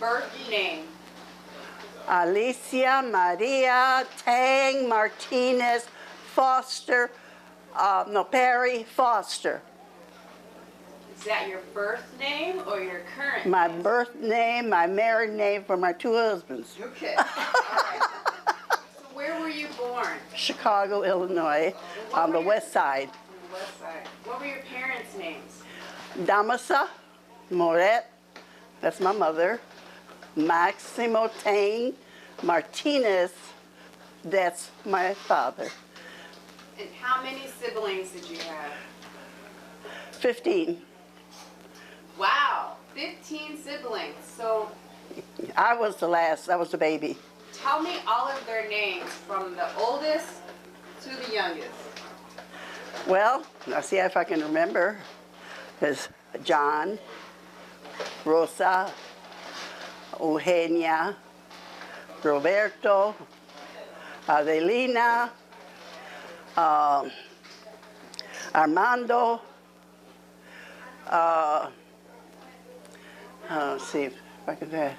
birth name? Alicia Maria Tang Martinez Foster, Perry Foster. Is that your birth name or your current My name? birth name, my married name for my two husbands. Okay. All right. So where were you born? Chicago, Illinois, on the west side. On the west side. What were your parents' names? Damasa Moret, that's my mother. Maximo Tang Martinez, that's my father. And how many siblings did you have? 15. Wow, 15 siblings. So I was the last, I was the baby. tell me all of their names from the oldest to the youngest. Well, I'll see if I can remember. There's John, Rosa, Eugenia, Roberto, Adelina, Armando, let's see if I can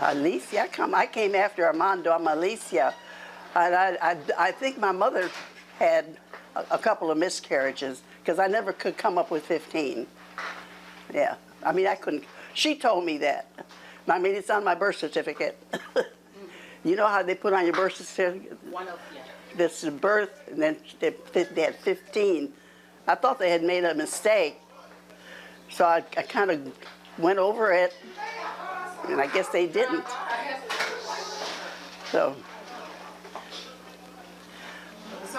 Alicia, I came after Armando. I'm Alicia. And I think my mother had a couple of miscarriages because I never could come up with 15. Yeah, I mean, I couldn't. She told me that. I mean, it's on my birth certificate. You know how they put on your birth certificate? This is birth, and then they had 15. I thought they had made a mistake. So I kind of went over it, and I guess they didn't. So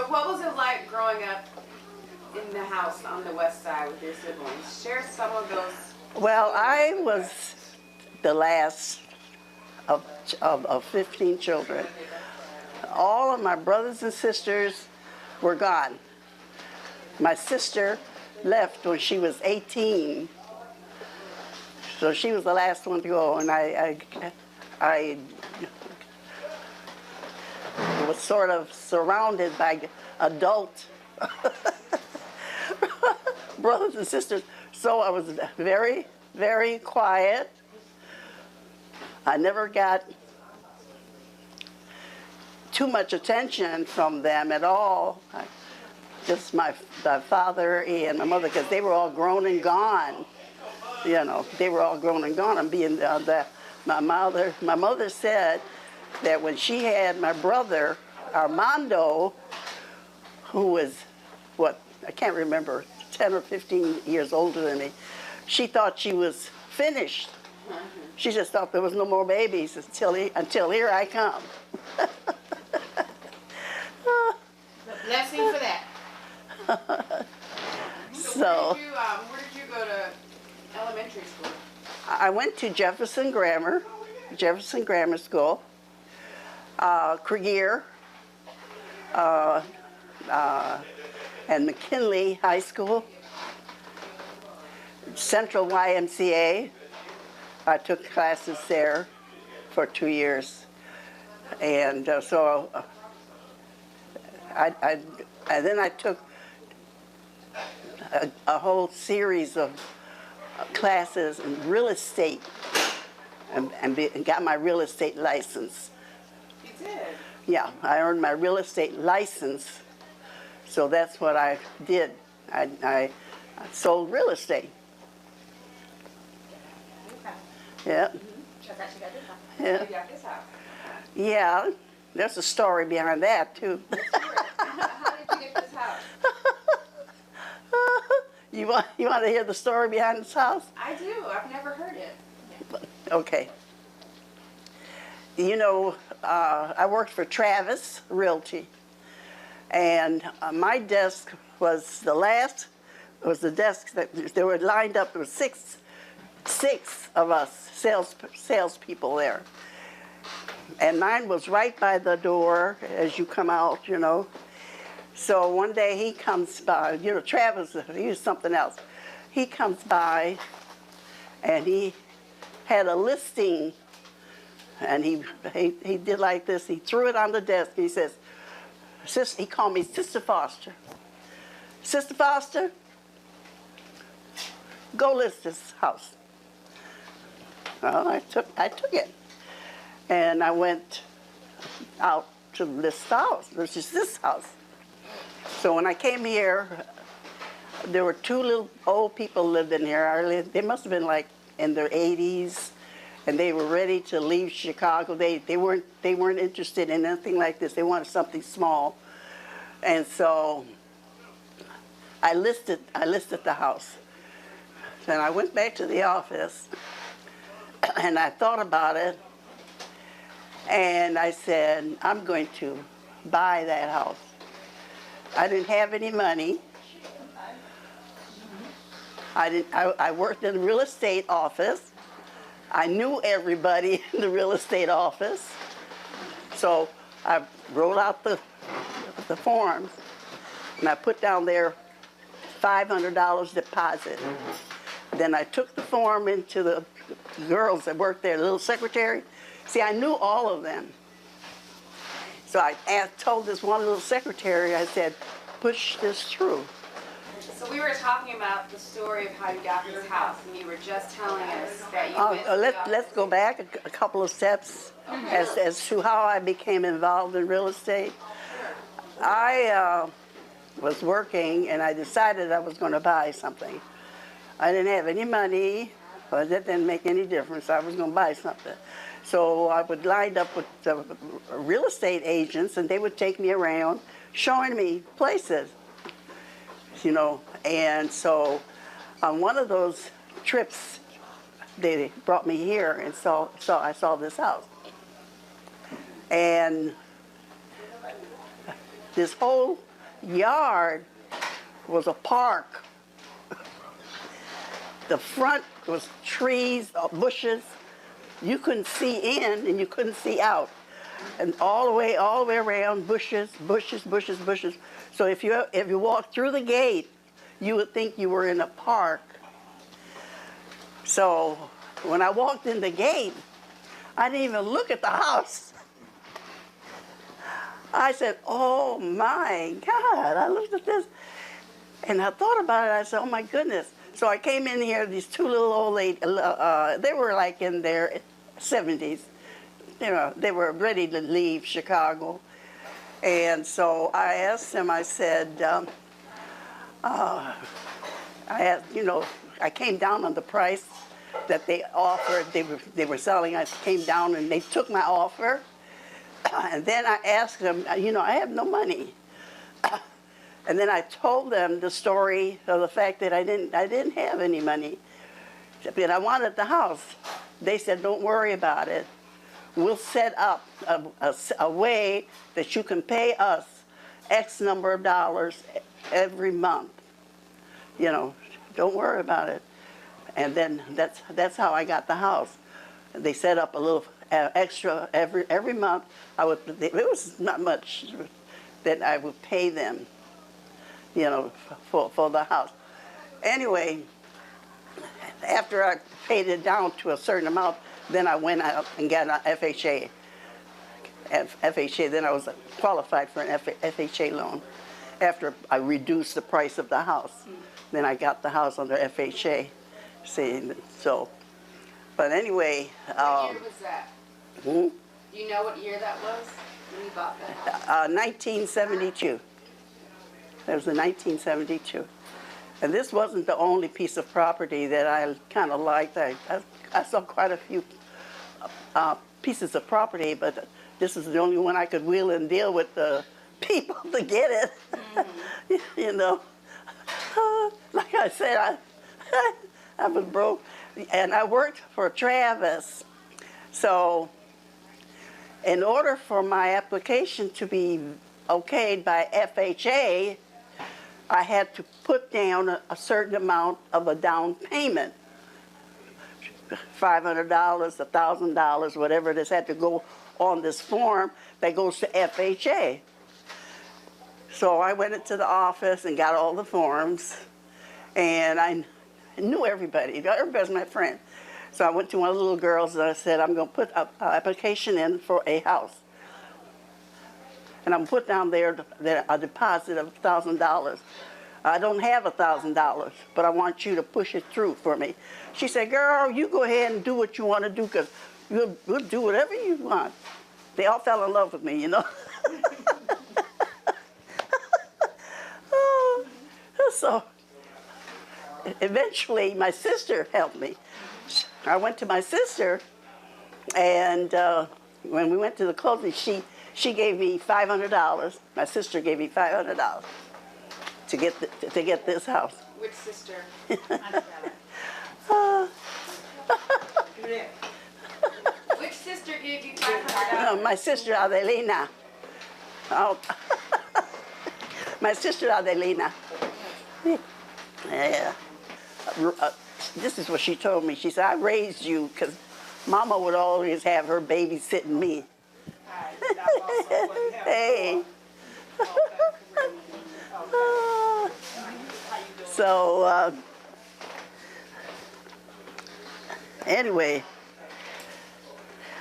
what was it like growing up in the house on the west side with your siblings? Share some of those. Well, I was the last of 15 children. All of my brothers and sisters were gone. My sister left when she was 18, so she was the last one to go, and I was sort of surrounded by adult brothers and sisters. So I was very, very quiet. I never got too much attention from them at all. Just my father and my mother, because they were all grown and gone. You know, they were all grown and gone. And being my mother said that when she had my brother Armando, who was, what, I can't remember, 10 or 15 years older than me, she thought she was finished. She just thought there was no more babies until here I come. Blessing for that. So where did you go to elementary school? I went to Jefferson Grammar School, Cregier, and McKinley High School, Central YMCA. I took classes there for 2 years, and so and then I took a whole series of classes in real estate and got my real estate license. You did? Yeah, I earned my real estate license, so that's what I did. I sold real estate. Yeah. Yeah. Yeah, there's a story behind that too. How did you get this house? You want to hear the story behind this house? I do. I've never heard it. Okay. You know, I worked for Travis Realty, and my desk was the last. It was the desk that they were lined up. There were six of us salespeople there, and mine was right by the door as you come out. You know. So one day he comes by, you know, Travis, he was something else. He comes by and he had a listing, and he did like this. He threw it on the desk and he says, he called me Sister Foster. Sister Foster, go list this house. Well, I took it. And I went out to list the house, which is this house. So when I came here, there were two little old people living here. They must have been like in their 80s, and they were ready to leave Chicago. They weren't interested in anything like this. They wanted something small. And so I listed the house. Then I went back to the office, and I thought about it, and I said, I'm going to buy that house. I didn't have any money. I worked in the real estate office. I knew everybody in the real estate office. So I wrote out the forms, and I put down there $500 deposit. Then I took the form into the girls that worked there, the little secretary. See, I knew all of them. So I told this one little secretary, I said, push this through. So we were talking about the story of how you got this house, and you were just telling us that you went to the Let's go back a couple of steps as to how I became involved in real estate. I was working, and I decided I was going to buy something. I didn't have any money, but that didn't make any difference. I was going to buy something. So I would line up with the real estate agents, and they would take me around showing me places, you know. And so on one of those trips, they brought me here, and so I saw this house. And this whole yard was a park. The front was trees, bushes. You couldn't see in and you couldn't see out. And all the way around, bushes, bushes, bushes, bushes. So if you walked through the gate, you would think you were in a park. So when I walked in the gate, I didn't even look at the house. I said, oh my God, I looked at this. And I thought about it, I said, oh my goodness. So I came in here, these two little old ladies, they were like in their 70s. You know, they were ready to leave Chicago. And so I asked them, I said, I came down on the price that they offered, they were selling. I came down and they took my offer. And then I asked them, I have no money. And then I told them the story of the fact that I didn't have any money, but I wanted the house. They said, don't worry about it. We'll set up a way that you can pay us X number of dollars every month. Don't worry about it. And then that's how I got the house. They set up a little extra every month. It was not much that I would pay them, for the house. Anyway, after I paid it down to a certain amount, then I went out and got an FHA. Then I was qualified for an FHA loan. After I reduced the price of the house, then I got the house under FHA. See, so, but anyway. What year was that? Hmm? Do you know what year that was when you bought that house? 1972. It was in 1972. And this wasn't the only piece of property that I kind of liked. I saw quite a few pieces of property, but this is the only one I could wheel and deal with the people to get it. Mm-hmm. Like I said, I was broke. And I worked for Travis. So in order for my application to be okayed by FHA, I had to put down a certain amount of a down payment. $500, $1,000, whatever it is, had to go on this form that goes to FHA. So I went into the office and got all the forms, and I knew everybody. Everybody's my friend. So I went to one of the little girls and I said, I'm going to put an application in for a house. And I'm put down there a deposit of $1,000. I don't have $1,000, but I want you to push it through for me. She said, girl, you go ahead and do what you want to do, because we'll do whatever you want. They all fell in love with me, you know. Oh, so eventually my sister helped me. I went to my sister, and when we went to the closing, she gave me $500. My sister gave me $500 to get this house. Which sister? Which sister gave you $500? No, my sister Adelina. Oh. My sister Adelina. Yeah. This is what she told me. She said, I raised you because Mama would always have her babysitting me. Hey. So, anyway,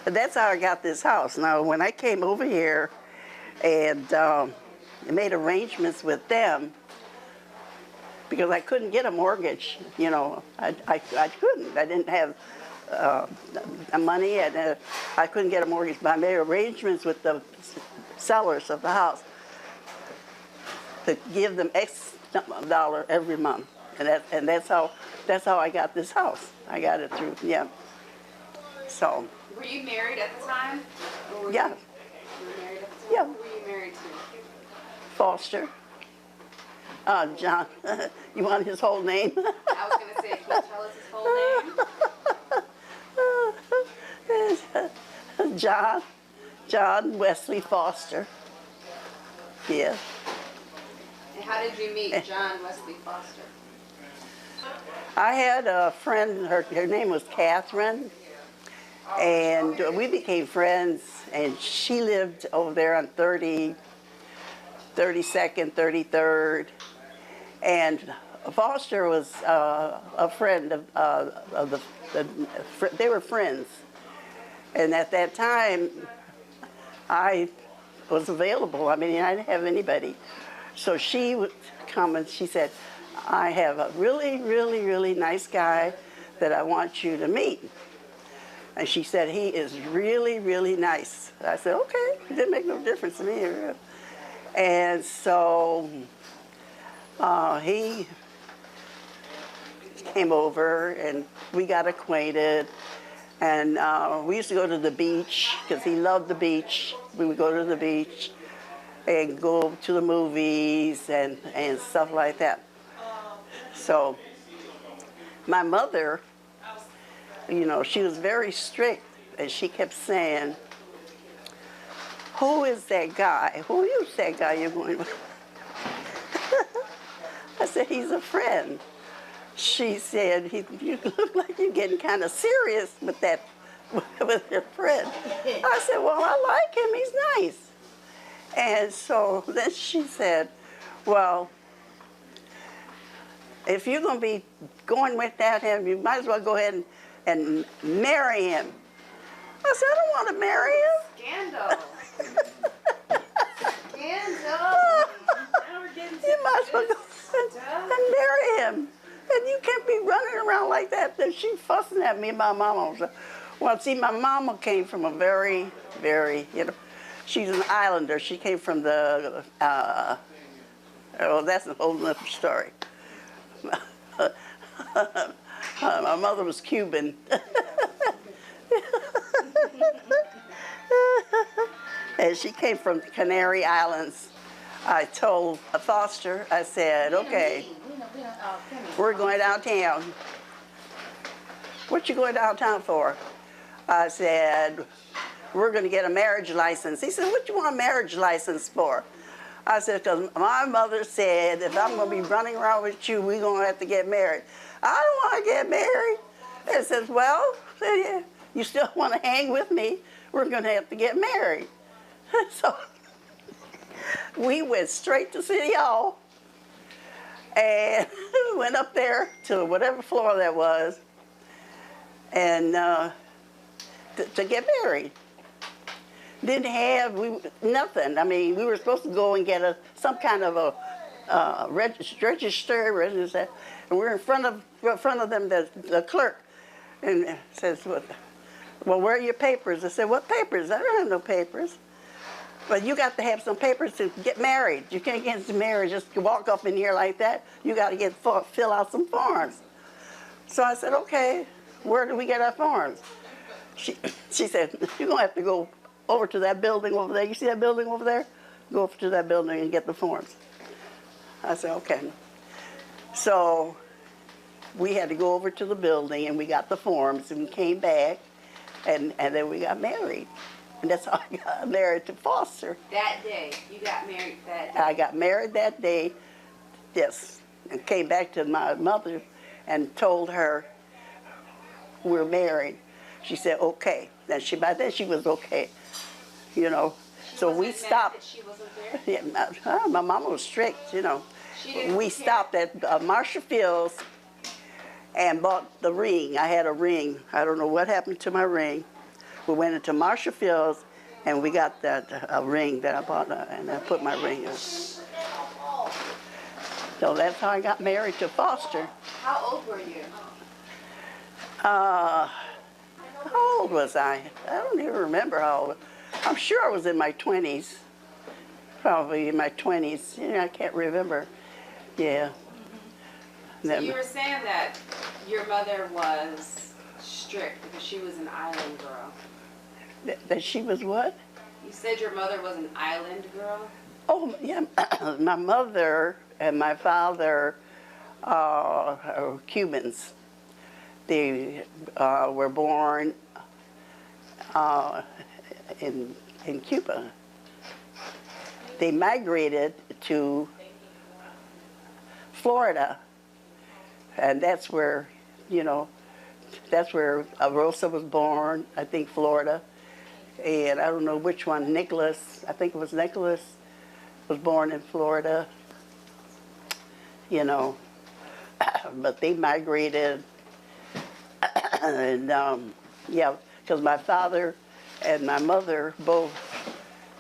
that's how I got this house. Now, when I came over here and made arrangements with them, because I couldn't get a mortgage, you know, I couldn't. I didn't have money, and I couldn't get a mortgage. But I made arrangements with the sellers of the house to give them X dollar every month, and that's how I got this house. I got it through, yeah. So. Were you married at the time? Yeah. You were married at the time? Yeah. Who were you married to? Foster. John. You want his whole name? I was going to say, can you tell us his whole name? John Wesley Foster. Yeah. And how did you meet John Wesley Foster? I had a friend, her name was Catherine, and we became friends, and she lived over there on 32nd, 33rd, and Foster was a friend of they were friends, and at that time, I was available. I mean, I didn't have anybody. So she would come and she said, I have a really, really, really nice guy that I want you to meet. And she said, he is really, really nice. I said, okay, it didn't make no difference to me. And so he came over and we got acquainted. And we used to go to the beach because he loved the beach. We would go to the beach and go to the movies and stuff like that. So my mother, you know, she was very strict, and she kept saying, who is that guy? Who is that guy you're going with? I said, he's a friend. She said, you look like you're getting kind of serious with that, with your friend. I said, well, I like him, he's nice. And so then she said, well, if you're going to be going without him, you might as well go ahead and marry him. I said, I don't want to marry him. Scandal. Scandal. You might as well go and marry him. And you can't be running around like that. Then she fussing at me and my mama. Well, see, my mama came from a very, very, you know, she's an islander. She came from the, oh, that's a whole other story. My mother was Cuban. And she came from the Canary Islands. I told Foster, I said, okay, we're going downtown. What you going downtown for? I said, we're going to get a marriage license. He said, what you want a marriage license for? I said, because my mother said, if I'm going to be running around with you, we're going to have to get married. I don't want to get married. He says, well, you still want to hang with me, we're going to have to get married. So we went straight to City Hall and went up there to whatever floor that was and to get married. Didn't have nothing. I mean, we were supposed to go and get some kind of a register, and we're in front of them, the clerk, and says, well, where are your papers? I said, what papers? I don't have no papers. But you got to have some papers to get married. You can't get married just walk up in here like that. You got to fill out some forms. So I said, okay, where do we get our forms? She said, you're going to have to go over to that building over there. You see that building over there? Go over to that building and get the forms. I said, okay. So we had to go over to the building, and we got the forms, and we came back, and then we got married. And that's how I got married to Foster. That day, you got married that day? I got married that day, yes, and came back to my mother and told her we're married. She said, okay. By then she was okay, you know. So we stopped. That she wasn't there? Yeah, my mama was strict, you know. We stopped at Marshall Fields and bought the ring. I had a ring. I don't know what happened to my ring. We went into Marshall Fields and we got that ring that I bought, and I put my ring on. So that's how I got married to Foster. How old were you? How old was I? I don't even remember how old. I'm sure I was in my 20s. Probably in my 20s. Yeah, I can't remember. Yeah. So you were saying that your mother was strict because she was an island girl. That she was what? You said your mother was an island girl? Oh, yeah. My mother and my father are Cubans. They were born in Cuba. They migrated to Florida, and that's where, you know, that's where Rosa was born, I think Florida. And I don't know which one, Nicholas, I think it was Nicholas, was born in Florida, you know. But they migrated, and yeah, because my father and my mother both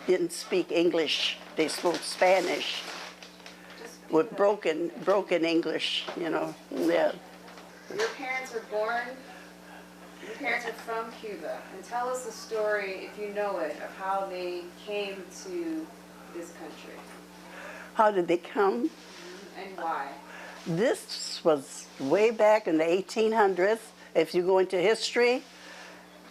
didn't speak English. They spoke Spanish with broken English, you know. Yeah. Your parents were born, your parents are from Cuba. And tell us the story, if you know it, of how they came to this country. How did they come? And why? This was way back in the 1800s, if you go into history.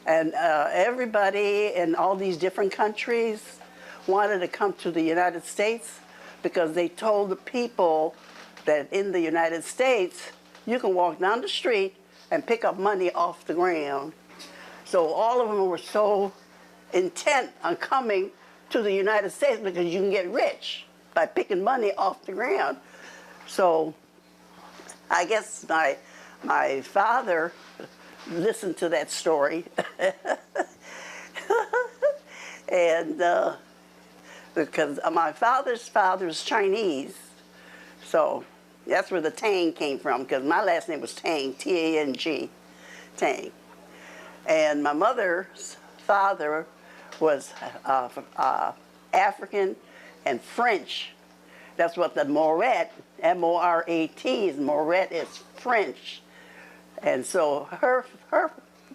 And everybody in all these different countries wanted to come to the United States because they told the people that in the United States, you can walk down the street and pick up money off the ground. So all of them were so intent on coming to the United States because you can get rich by picking money off the ground. So I guess my father listened to that story. And because my father's father is Chinese, so that's where the Tang came from, because my last name was Tang, T-A-N-G, Tang. And my mother's father was African and French. That's what the Moret, M-O-R-A-T, is Moret is French. And so her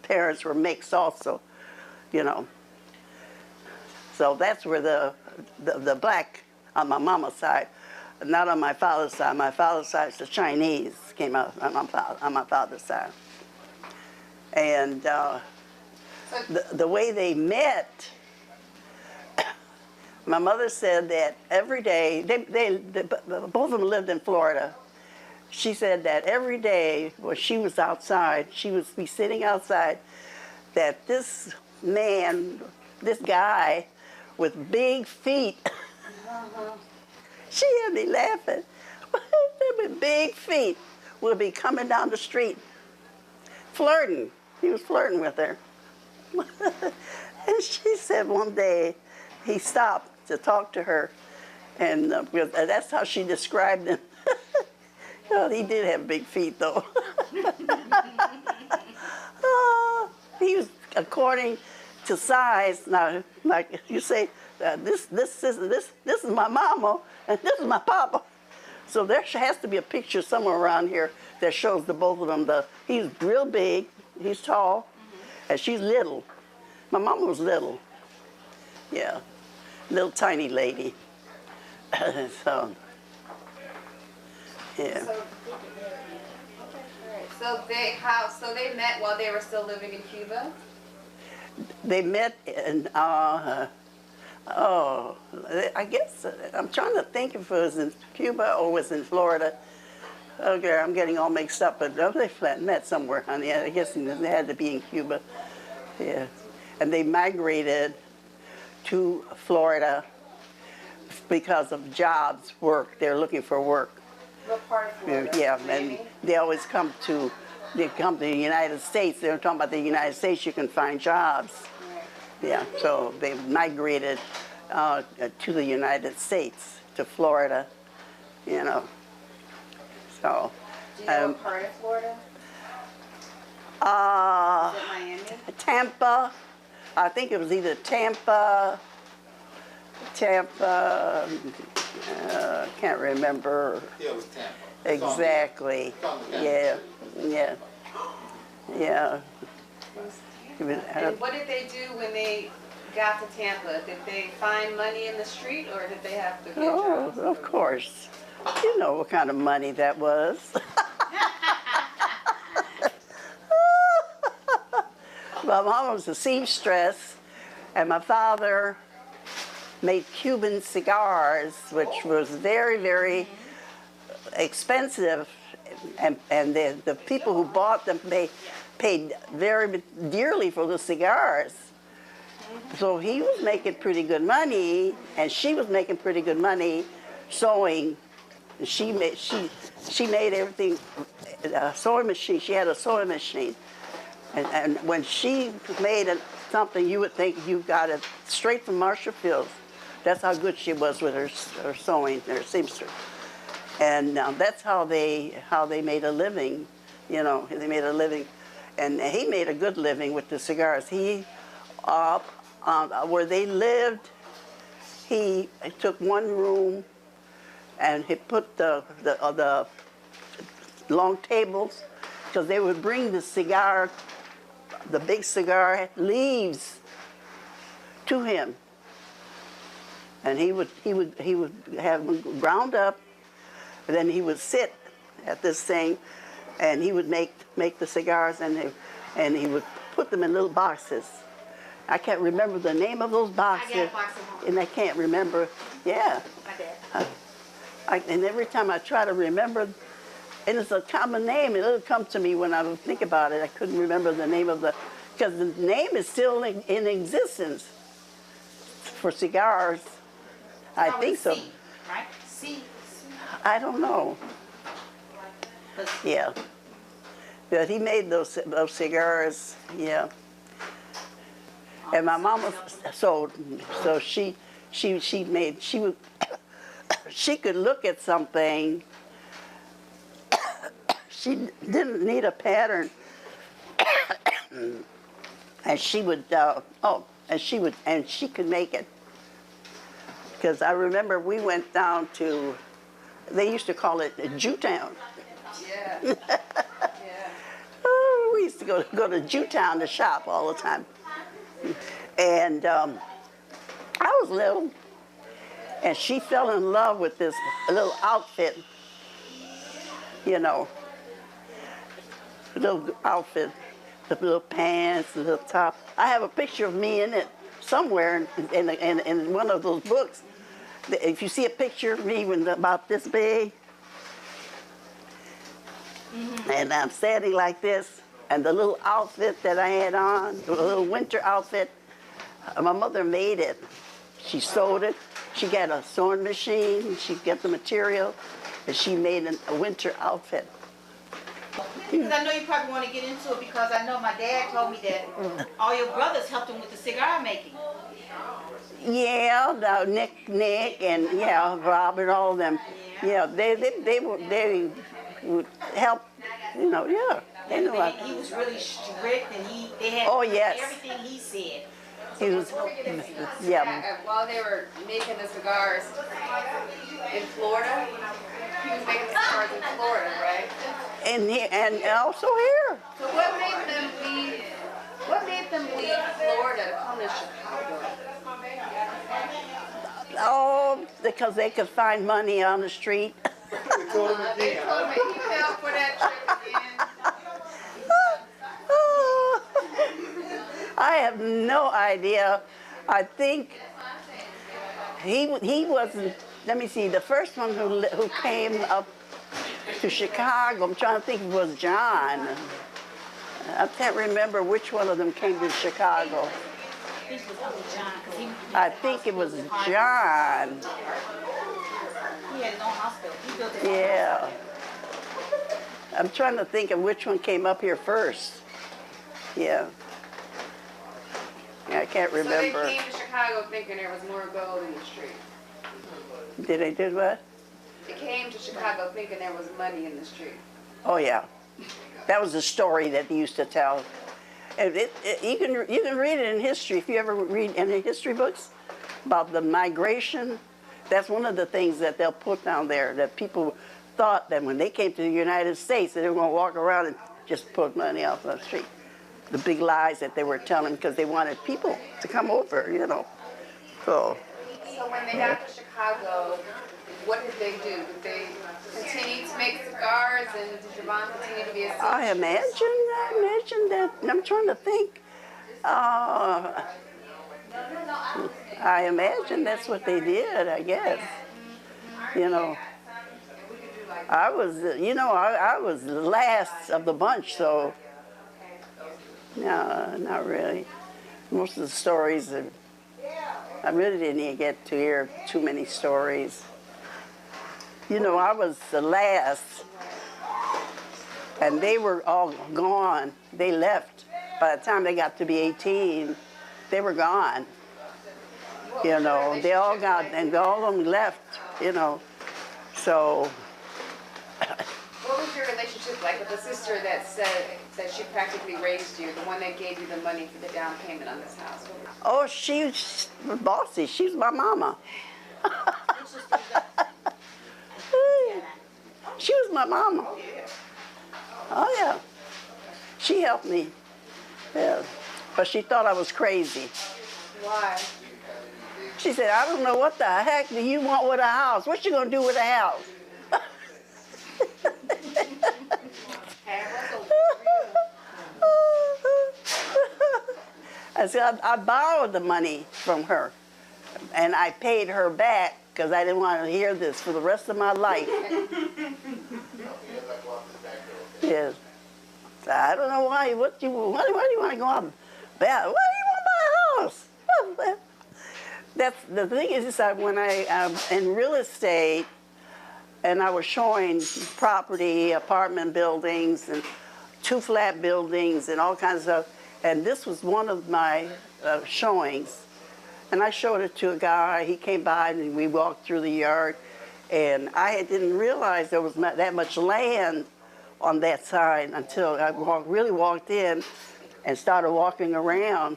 parents were mixed also, you know. So that's where the black on my mama's side, not on my father's side. My father's side is the Chinese came out on my father's side. And the way they met, my mother said that every day, both of them lived in Florida. She said that every day when she was outside, she would be sitting outside, that this man, this guy with big feet, she had me laughing, with big feet would be coming down the street, flirting. He was flirting with her. And she said one day he stopped to talk to her, and that's how she described him. Well, he did have big feet, though. He was, according to size. Now, like you say, this is my mama and this is my papa. So there has to be a picture somewhere around here that shows the both of them. He's real big, he's tall, and she's little. My mama was little. Yeah, little tiny lady. So, yeah. So they met while they were still living in Cuba? They met in, I guess, I'm trying to think if it was in Cuba or was in Florida. Okay, I'm getting all mixed up, but they met somewhere, honey. I guess they had to be in Cuba. Yeah. And they migrated to Florida because of jobs, work. They're looking for work. What part of Florida? Yeah, Miami? and they always come to the United States. They're talking about the United States, you can find jobs. Right. Yeah, so they migrated to the United States, to Florida, you know. So. Do you know what part of Florida? Is it Miami? Tampa. I think it was either Tampa, can't remember. Yeah, it was Tampa. Exactly. Yeah, yeah, yeah. And what did they do when they got to Tampa? Did they find money in the street, or did they have to get jobs? Oh, of course. You know what kind of money that was. My mom was a seamstress, and my father made Cuban cigars, which was very, very expensive, and the people who bought them, they paid very dearly for the cigars. So he was making pretty good money, and she was making pretty good money sewing. She made everything, sewing machine. She had a sewing machine. And when she made something, you would think you got it straight from Marshall Fields. That's how good she was with her sewing, her seamstress. And that's how they made a living, you know. They made a living, and he made a good living with the cigars. He, where they lived, he took one room, and he put the long tables, because they would bring the big cigar leaves to him, and he would have them ground up, and then he would sit at this thing, and he would make the cigars, and he would put them in little boxes. I can't remember the name of those boxes. I got a box at home. And I can't remember. Yeah. My dad. And every time I try to remember, and it's a common name, it'll come to me when I think about it. I couldn't remember the name of because the name is still in existence for cigars. I think so. C, right? C. I don't know. Yeah. But he made those cigars, yeah. And my mama, so she could look at something. She didn't need a pattern, and she could make it. Because I remember we went down to, they used to call it Jewtown. Yeah. Yeah. Oh, we used to go to Jewtown to shop all the time. And I was little, and she fell in love with this little outfit, you know, little outfit, the little pants, the little top. I have a picture of me in it somewhere in one of those books. If you see a picture of me when about this big, and I'm standing like this, and the little outfit that I had on, the little winter outfit, my mother made it. She sewed it. She got a sewing machine. She got the material, and she made a winter outfit. Because I know you probably want to get into it, because I know my dad told me that all your brothers helped him with the cigar making. Yeah, Nick, and yeah, Rob and all of them. Yeah, they would help. You know, yeah. They knew He was really strict, and they had Oh, yes. everything he said. He was, yeah. While they were making the cigars in Florida, He was making the cigars in Florida, right? And also here. So what made them leave? What made them leave Florida to come to Chicago? Oh, because they could find money on the street. They told him he fell for that trick again. I have no idea. I think he wasn't. Let me see. The first one who came up to Chicago, I'm trying to think, it was John. I can't remember which one of them came to Chicago. I think it was John. He had his own hospital. He built his own Yeah. I'm trying to think of which one came up here first. Yeah. I can't remember. So they came to Chicago thinking there was more gold in the street. Did they do what? They came to Chicago thinking there was money in the street. Oh yeah. That was a story that they used to tell. And you can read it in history if you ever read any history books about the migration. That's one of the things that they'll put down there, that people thought that when they came to the United States that they were going to walk around and just put money off the street. The big lies that they were telling because they wanted people to come over, you know. So when they got to Chicago, what did they do? Did they continue to make cigars, and did your mom continue to be a I imagine that, I'm trying to think. I imagine that's what they did, I guess. You know, I was the last of the bunch, so no, not really. Most of the stories, I really didn't get to hear too many stories. You know, I was the last, and they were all gone. They left. By the time they got to be 18, they were gone. You know, they all got, and all of them left, you know. So. What was your relationship like with the sister that said that she practically raised you, the one that gave you the money for the down payment on this house? Oh, she was bossy. She was my mama. She was my mama. Oh, yeah. She helped me. Yeah. But she thought I was crazy. Why? She said, I don't know what the heck do you want with a house? What you going to do with a house? I said, I borrowed the money from her, and I paid her back because I didn't want to hear this for the rest of my life. Yes. So I don't know why. Why do you want to go out? Why do you want to buy a house? That's the thing is that when I in real estate, and I was showing property, apartment buildings, and 2-flat buildings, and all kinds of stuff. And this was one of my showings. And I showed it to a guy. He came by, and we walked through the yard. And I didn't realize there was not that much land on that side until I really walked in and started walking around.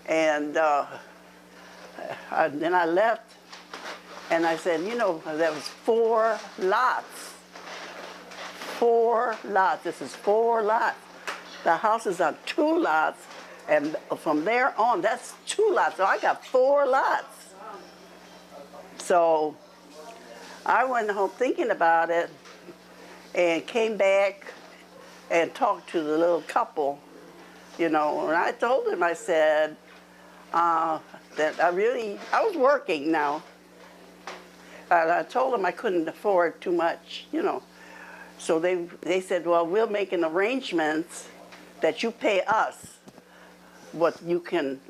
And then I left. And I said, you know, there was 4 lots. 4 lots. This is 4 lots. The house is on 2 lots, and from there on, that's 2 lots. So I got 4 lots. So I went home thinking about it and came back and talked to the little couple, you know, and I told them, I said, that I was working now. I told them I couldn't afford too much, you know. So they said, well, we'll make an arrangements that you pay us what you can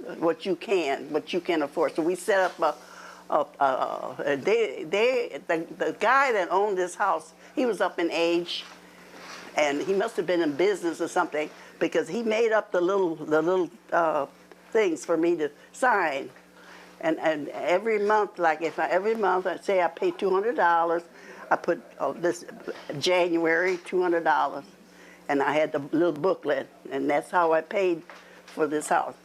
afford. So we set up the guy that owned this house, he was up in age, and he must have been in business or something, because he made up the little things for me to sign. And every month, every month, I'd say I pay $200. I put this January $200, and I had the little booklet, and that's how I paid for this house.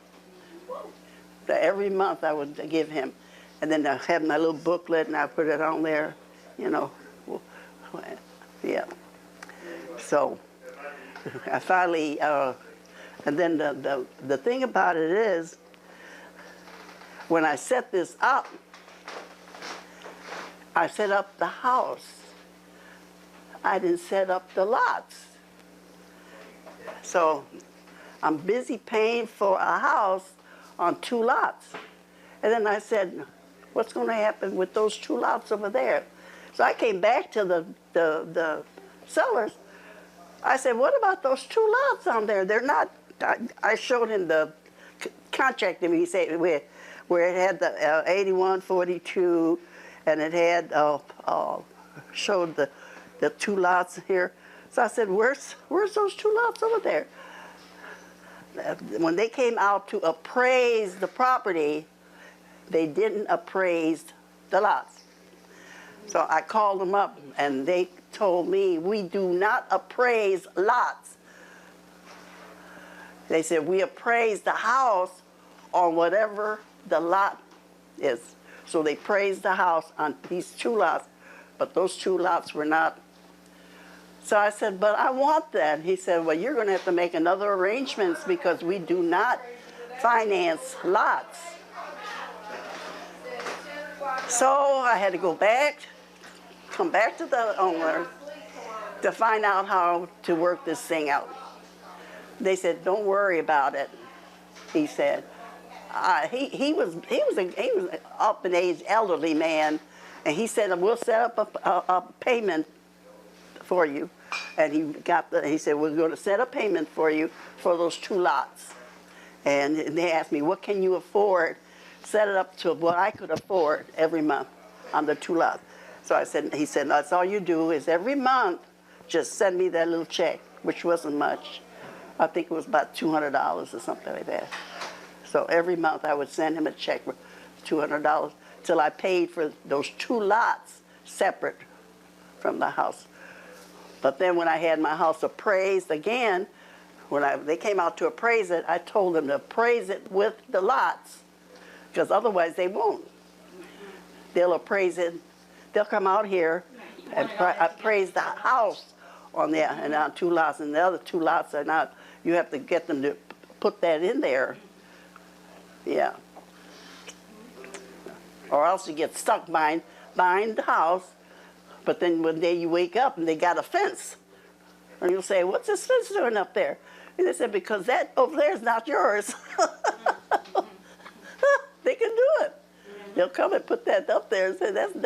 So every month I would give him, and then I had my little booklet, and I put it on there, you know, Yeah. So I finally, and then the thing about it is, when I set this up, I set up the house. I didn't set up the lots. So I'm busy paying for a house on 2 lots. And then I said, what's going to happen with those 2 lots over there? So I came back to the sellers. I said, what about those 2 lots down there? They're not, I showed him the contract that he said where it had the 8142 and it had, showed the 2 lots here. So I said, where's those 2 lots over there? When they came out to appraise the property, they didn't appraise the lots. So I called them up and they told me, we do not appraise lots. They said, we appraise the house on whatever the lot is. So they praised the house on these 2 lots, but those 2 lots were not. So I said, but I want that. He said, well, you're going to have to make another arrangements because we do not finance lots. So I had to go back, come back to the owner to find out how to work this thing out. They said, don't worry about it. He said, he was up in age, elderly man, and he said, we'll set up a payment for you. And he said, we're going to set a payment for you for those 2 lots. And they asked me, what can you afford? Set it up to what I could afford every month on the 2 lots. So I said, he said, that's all you do is every month just send me that little check, which wasn't much. I think it was about $200 or something like that. So every month I would send him a check for $200 till I paid for those 2 lots separate from the house. But then when I had my house appraised again, when they came out to appraise it, I told them to appraise it with the lots, because otherwise they won't. They'll appraise it. They'll come out here and appraise the house on there and on 2 lots, and the other 2 lots are not. You have to get them to put that in there. Yeah. Or else you get stuck buying the house, but then one day you wake up and they got a fence. And you'll say, what's this fence doing up there? And they said, because that over there is not yours. They can do it. They'll come and put that up there and say, that's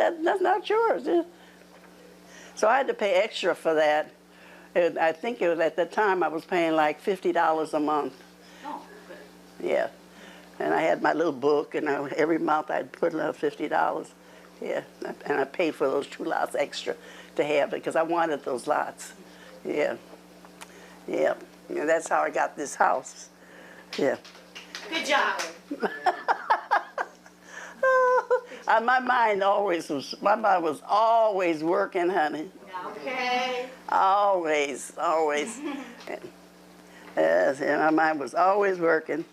not yours. So I had to pay extra for that. And I think it was at the time I was paying like $50 a month. Oh, good. Yeah. And I had my little book, and every month I'd put another $50. Yeah. And I paid for those 2 lots extra to have it because I wanted those lots. Yeah. Yeah. And that's how I got this house. Yeah. Good job. My mind was always working, honey. Okay. Always. Yes, and my mind was always working.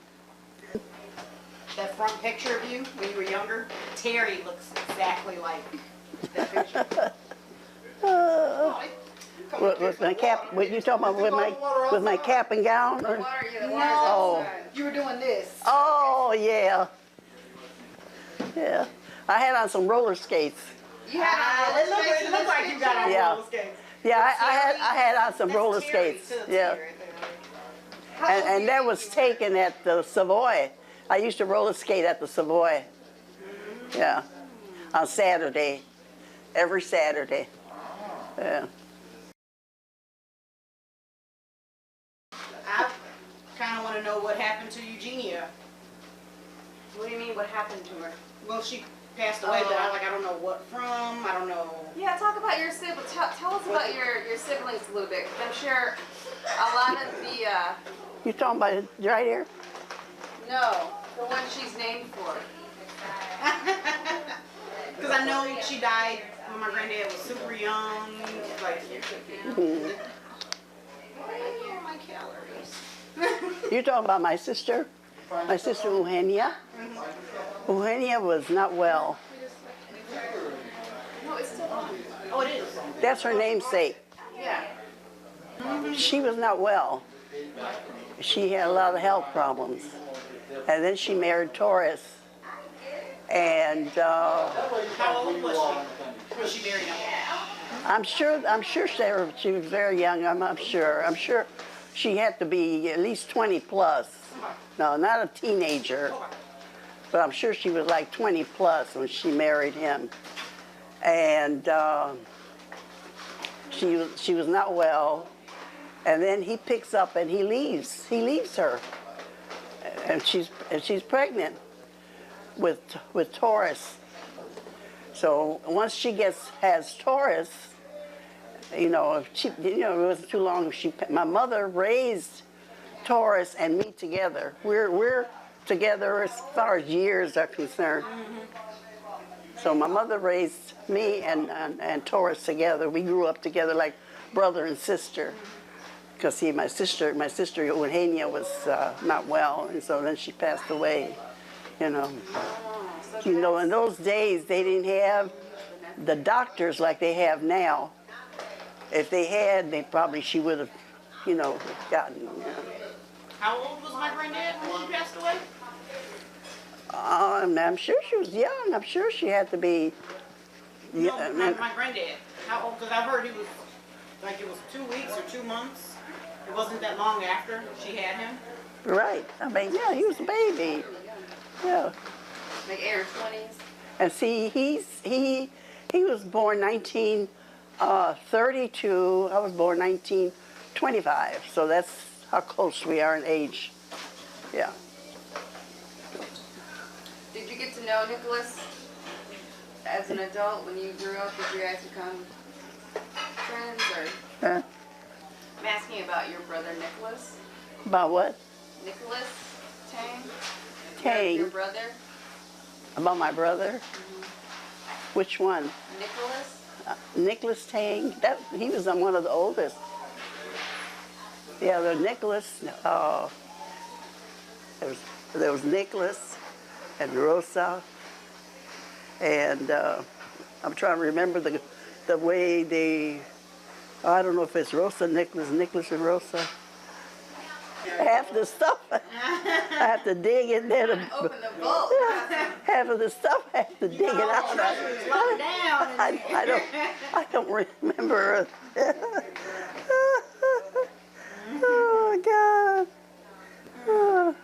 That front picture of you when you were younger, Terry looks exactly like that picture. With my cap, what you talking about with my cap and gown? Or? No, you were doing this. Oh, yeah. Yeah. I had on some roller skates. You had on roller skates. It looked like you got on roller skates. Yeah, I had on some roller skates. Yeah. And that was taken at the Savoy. I used to roller skate at the Savoy. Yeah. On Saturday. Every Saturday. Yeah. I kind of want to know what happened to Eugenia. What do you mean, what happened to her? Well, she passed away, but I don't know what from. I don't know. Yeah, talk about your siblings. Tell us about your siblings a little bit. 'Cause I'm sure a lot of the, You talking about it right here? no, the one she's named for. Because I know she died when my granddad was super young. Like, my calories. You talking about my sister? My sister Eugenia? Eugenia was not well. No, it's still on. Oh, it is. That's her namesake. Yeah. She was not well. She had a lot of health problems. And then she married Taurus. And How old was she when she married him? I'm sure she was very young. I'm sure. I'm sure she had to be at least 20 plus. No, not a teenager. But I'm sure she was like 20 plus when she married him. And she was not well. And then he picks up and he leaves. He leaves her. And she's pregnant with Taurus. So once she has Taurus, it wasn't too long. My mother raised Taurus and me together. We're together as far as years are concerned. So my mother raised me and Taurus together. We grew up together like brother and sister. Because see, my sister Eugenia was not well, and so then she passed away. In those days they didn't have the doctors like they have now. If they had, she would have, gotten. How old was my granddad when she passed away? I'm sure she was young. I'm sure she had to be. No, my granddad. How old? Because I heard he was, like it was 2 weeks or 2 months. It wasn't that long after she had him. Right. I mean, yeah, he was a baby. Yeah. Like in her 20s. And see, he was born 1932. I was born 1925. So that's how close we are in age. Yeah. Did you get to know Nicholas as an adult when you grew up? Did you guys become friends or? Huh? I'm asking about your brother Nicholas. About what? Nicholas Tang? Tang. Your brother? About my brother? Which one? Nicholas? Nicholas Tang. He was one of the oldest. Yeah, the Nicholas. There was Nicholas and Rosa, and I'm trying to remember the way they. I don't know if it's Rosa, Nicholas and Rosa. Half the stuff I have to dig in there to Open the vault. half of the stuff I have to dig it out. Lock down. I don't remember. Oh God. Oh.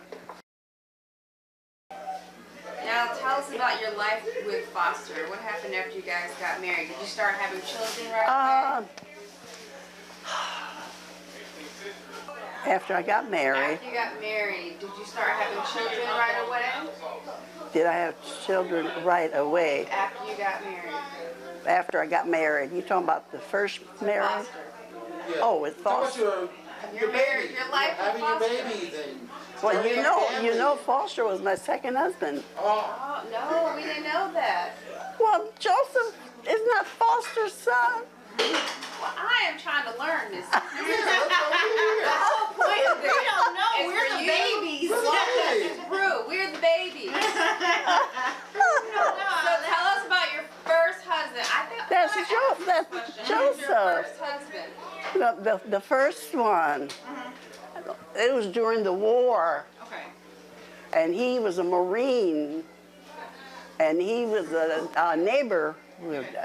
Now tell us about your life with Foster. What happened after you guys got married? Did you start having children right away? After I got married. After you got married, did you start having children right away? Did I have children right away? After you got married. After I got married. You talking about the first marriage? Foster. Yeah. Oh, with Foster. Your marriage, your life with having your Foster. babies and Well, you know, Foster was my second husband. Oh, no, we didn't know that. Well, Joseph is not Foster's son. Well, I am trying to learn this. The whole point of this, we don't know. It's We're for the you. babies. It's Brew, we're the babies. So tell us about your first husband. That's Who's your Joseph. first husband? The first one. It was during the war, Okay. and he was a Marine, and he was a neighbor,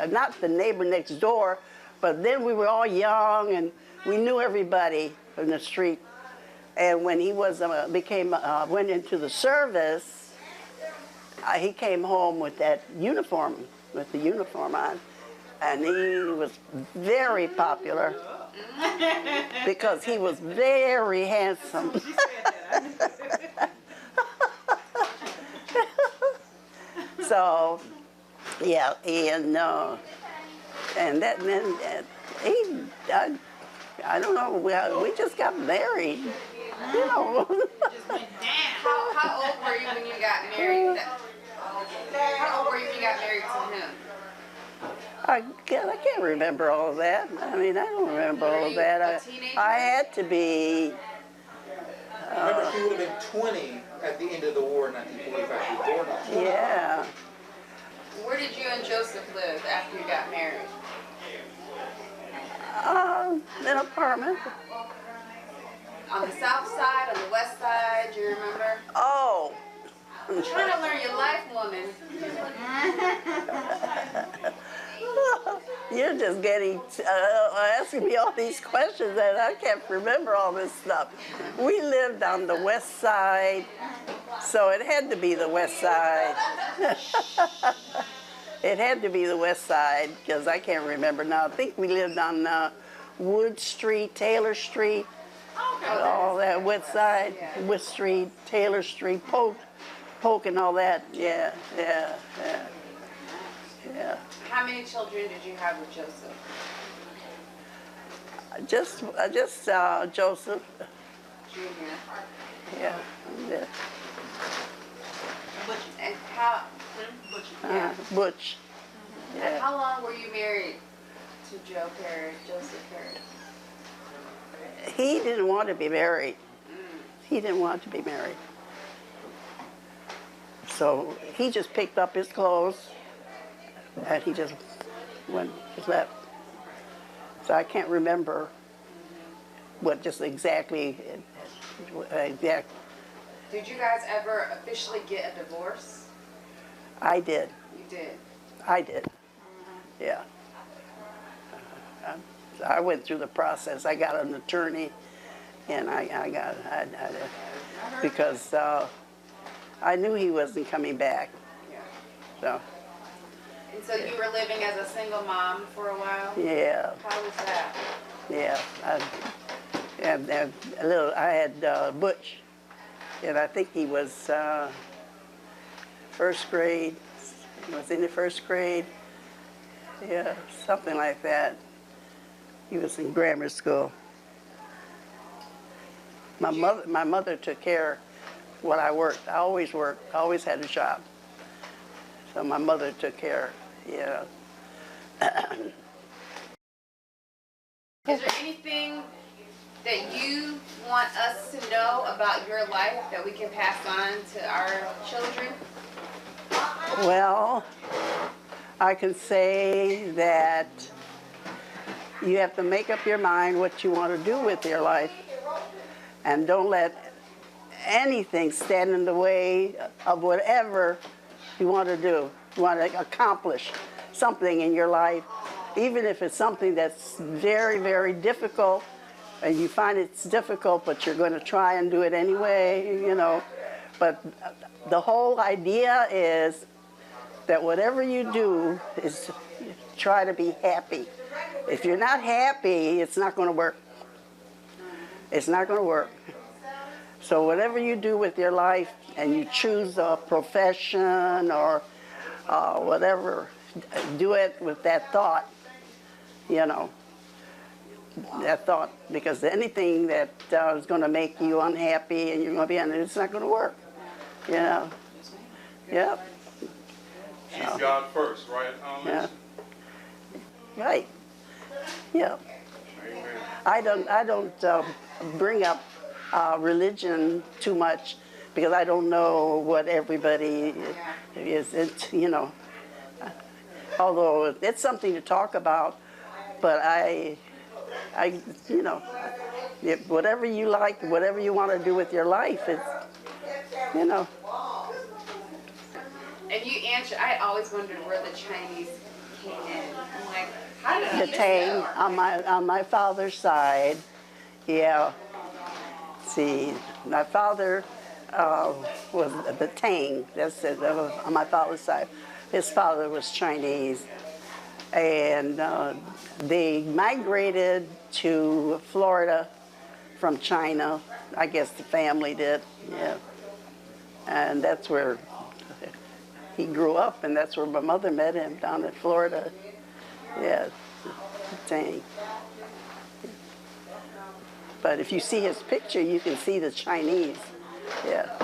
not the neighbor next door, but then we were all young and we knew everybody in the street. And when he was went into the service, he came home with that uniform, with the uniform on, and he was very popular because he was very handsome. So, yeah, and then I don't know, we just got married, you know. How old were you when you got married? How old were you when you got married to him? I can't remember all of that. I mean, I don't remember all of that. a teenager? I had to be. remember he would have been 20 at the end of the war in 1945. He was born in 20. Yeah. Where did you and Joseph live after you got married? An apartment. On the south side, on the west side, do you remember? Oh, I'm trying to learn your life, woman. you're just getting asking me all these questions and I can't remember all this stuff. We lived on the west side, so it had to be the west side. It had to be the west side because I can't remember now. I think we lived on Wood Street, Taylor Street, all that west side, Wood Street, Taylor Street, Polk and all that. Yeah. How many children did you have with Joseph? Just Joseph. Junior. Yeah. And how? Butch. And Yeah. how long were you married to Joseph Perry? He didn't want to be married. He didn't want to be married. So he just picked up his clothes and he just left. So I can't remember what just exactly. Did you guys ever officially get a divorce? I did. You did. I did. Yeah. I went through the process. I got an attorney, and I because I knew he wasn't coming back. Yeah. So And so you were living as a single mom for a while? yeah, How was that? yeah. I had Butch, and I think he was first grade. He was in the first grade. Yeah, something like that. He was in grammar school. My mother took care of what I worked. I always worked. I always had a job. So my mother took care. Yeah. Is there anything that you want us to know about your life that we can pass on to our children? Well, I can say that you have to make up your mind what you want to do with your life, and don't let anything stand in the way of whatever you want to do. You want to accomplish something in your life, even if it's something that's very, very difficult, and you find it's difficult, but you're going to try and do it anyway, you know. But the whole idea is that whatever you do is try to be happy. If you're not happy, it's not going to work. It's not going to work. So whatever you do with your life, and you choose a profession or whatever, do it with that thought, you know, that thought, because anything that is going to make you unhappy and you're going to be unhappy, it's not going to work, you know. Yep. Keep God first, right? Yeah. Right. Yeah. Amen. I don't bring up religion too much because I don't know what everybody is. It's, you know, although it's something to talk about, but I, you know, whatever you like, whatever you want to do with your life, it's, you know. And you answered, I always wondered where the Chinese came in. I'm like, how did The you Tang know? on my father's side, yeah. See, my father was the Tang. That's it. That was on my father's side. His father was Chinese, and they migrated to Florida from China. I guess the family did, yeah. And that's where he grew up, and that's where my mother met him, down in Florida. Yeah, Tang. But if you see his picture, you can see the Chinese. Yeah. A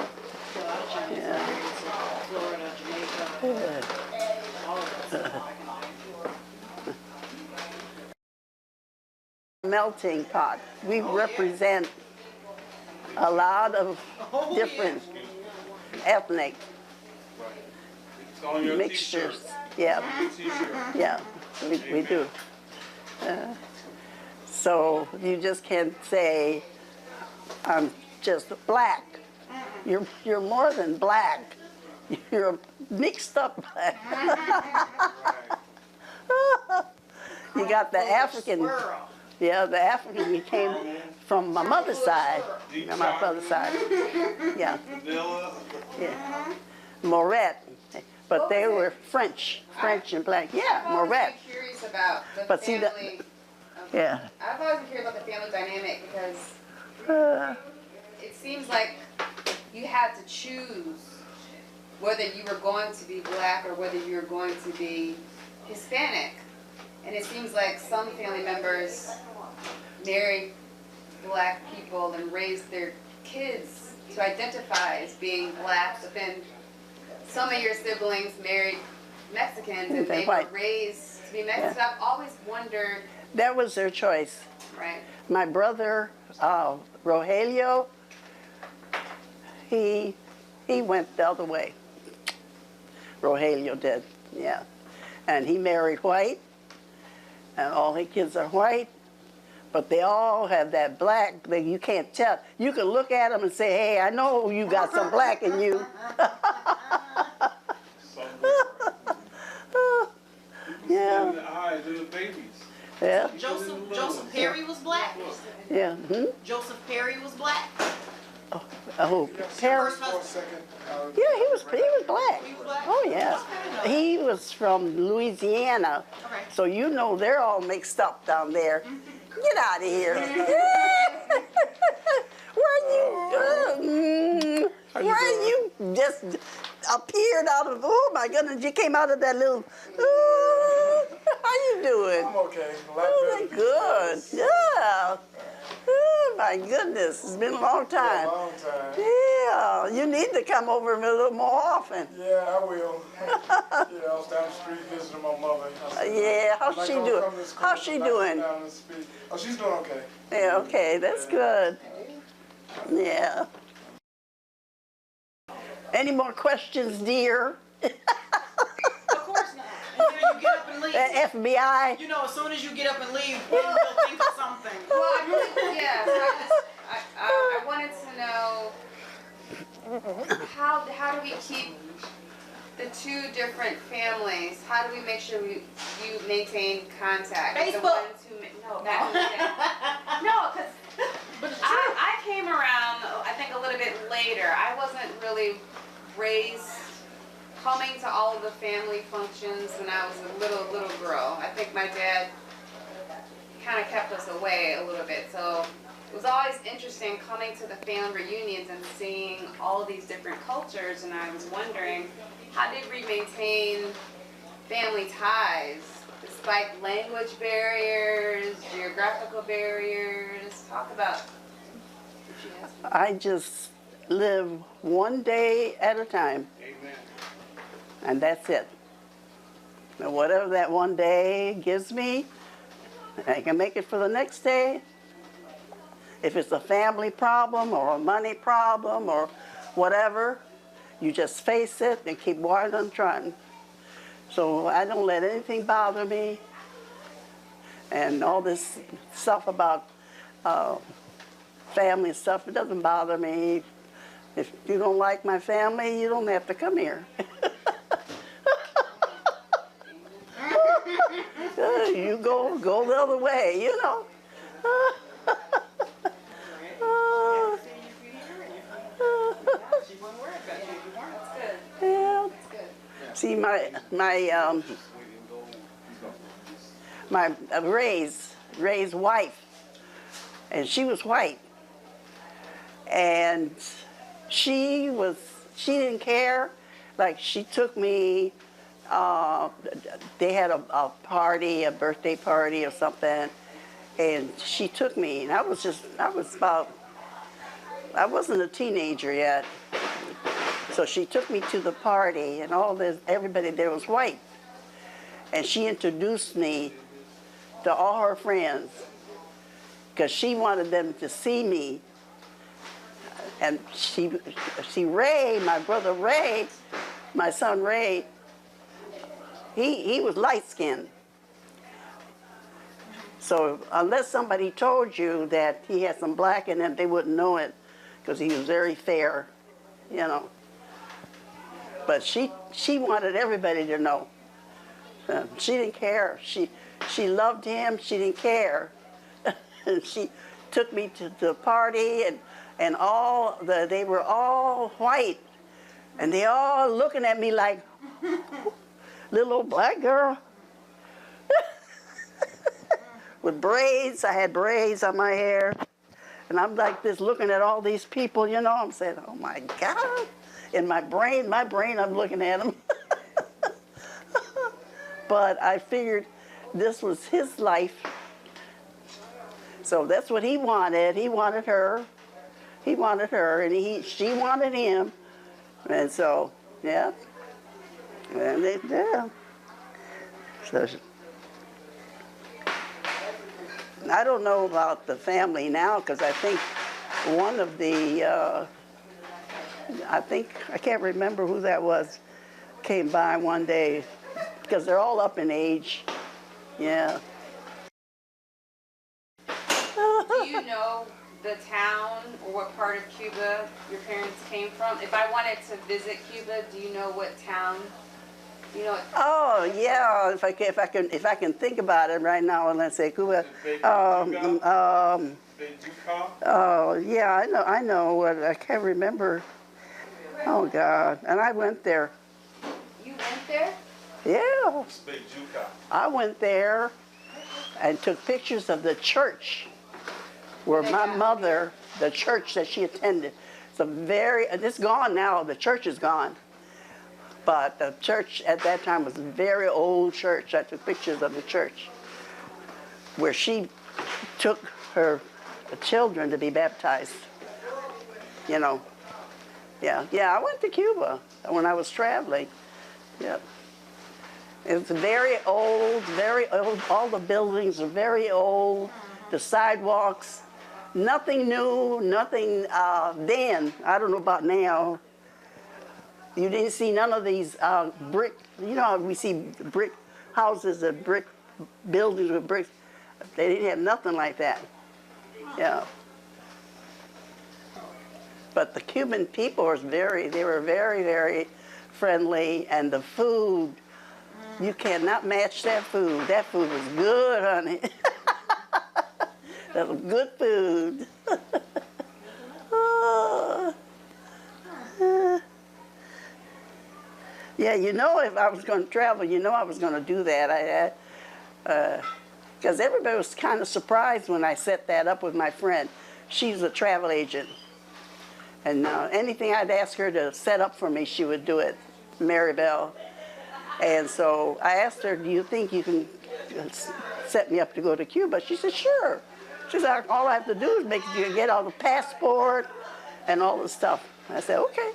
lot of Chinese Yeah. immigrants in Florida, Jamaica, Yeah. all of us. Melting pot. We represent a lot of different ethnic It's on your mixtures. T-shirt. Yeah, T-shirt. yeah, we do. So you just can't say, I'm just black. You're more than black. You're mixed up black. You got the African, yeah, the African you came from my mother's side, my father's side. Yeah, yeah. Moret, but they were French and black. Yeah, Moret. I've always been curious about the But see that- family. Yeah. I've always been curious about the family dynamic because it seems like you had to choose whether you were going to be black or whether you were going to be Hispanic. And it seems like some family members married black people and raised their kids to identify as being black, but then some of your siblings married Mexicans and They're they white. were raised to be Mexican. Yeah. I've always wondered, That was their choice. right? My brother, Rogelio, he went the other way. Rogelio did, yeah. And he married white, and all his kids are white, but they all have that black that you can't tell. You can look at them and say, hey, I know you got some black in you. Yeah. The eyes of the babies. Yeah, Joseph Perry was black. yeah. Joseph Perry was black. Oh, Paris. First husband. Yeah, he was black. He was black? Oh yeah, he was from Louisiana, Okay. so you know they're all mixed up down there. Get out of here. Where you just appeared out of? Oh my goodness, you came out of that little. How you doing? I'm okay. Oh my good. Yeah. Oh my goodness, it's been a long time. Long time. Yeah, you need to come over a little more often. Yeah, I will. I was down the street visiting my mother. Yeah, how's I'm she not gonna doing? come to school, How's she I'm not doing? down to speak. Oh, she's doing okay. Yeah, okay, that's good. Yeah. Any more questions, dear? Of course not. Until you get up and leave. FBI? You know, as soon as you get up and leave, then you'll think of something. Well, I really, yeah. So I wanted to know how do we keep the two different families? How do we make sure you maintain contact? The Facebook. ones who no, back in the day. No, because I came around. I think a little bit later. I wasn't really raised coming to all of the family functions when I was a little girl. I think my dad kind of kept us away a little bit. So it was always interesting coming to the family reunions and seeing all of these different cultures, and I was wondering, how did we maintain family ties despite language barriers, geographical barriers? Talk about. I just live one day at a time, Amen. and that's it. And whatever that one day gives me, I can make it for the next day. If it's a family problem or a money problem or whatever, you just face it and keep on trying. So I don't let anything bother me. And all this stuff about family stuff, it doesn't bother me. If you don't like my family, you don't have to come here. You go the other way, you know. She wasn't worried about you. You weren't. That's good. Yeah. That's good. See, my Ray's wife, and she was white, and she didn't care. Like, she took me. They had a party, a birthday party or something, and she took me, and I wasn't a teenager yet. So she took me to the party, and everybody there was white. And she introduced me to all her friends, because she wanted them to see me. And Ray, my brother Ray, my son Ray, he was light-skinned. So unless somebody told you that he had some black in him, they wouldn't know it because he was very fair, you know. But she wanted everybody to know. She didn't care. She loved him. She didn't care. And she took me to the party, and they were all white, and they all looking at me like, little old black girl with braids. I had braids on my hair, and I'm like this looking at all these people, you know. I'm saying, oh my God. In my brain, I'm looking at them. But I figured this was his life. So that's what he wanted. He wanted her. He wanted her, and she wanted him. And so, yeah. And yeah. So, I don't know about the family now, because I think one of the, I can't remember who that was, came by one day, because they're all up in age. Yeah. Do you know the town or what part of Cuba your parents came from? If I wanted to visit Cuba, do you know what town? You know. Oh yeah, if I can think about it right now, and let's say Cuba. Oh yeah, I know what I can't remember. Oh God, and I went there. You went there? Yeah. I went there and took pictures of the church where my mother, the church that she attended. It's gone now, the church is gone. But the church at that time was a very old church. I took pictures of the church where she took her children to be baptized, you know. Yeah, I went to Cuba when I was traveling. Yep. It's very old, all the buildings are very old, the sidewalks, nothing new, nothing then. I don't know about now. You didn't see none of these brick, you know how we see brick houses and brick buildings with bricks. They didn't have nothing like that. Yeah. But the Cuban people were very, very friendly, and the food, you cannot match that food. That food was good, honey. That was good food. Yeah, you know, if I was going to travel, you know I was going to do that. Because everybody was kind of surprised when I set that up with my friend. She's a travel agent. And anything I'd ask her to set up for me, she would do it, Maribel. And so I asked her, do you think you can set me up to go to Cuba? She said, sure. She said, all I have to do is get all the passport and all the stuff. I said, okay.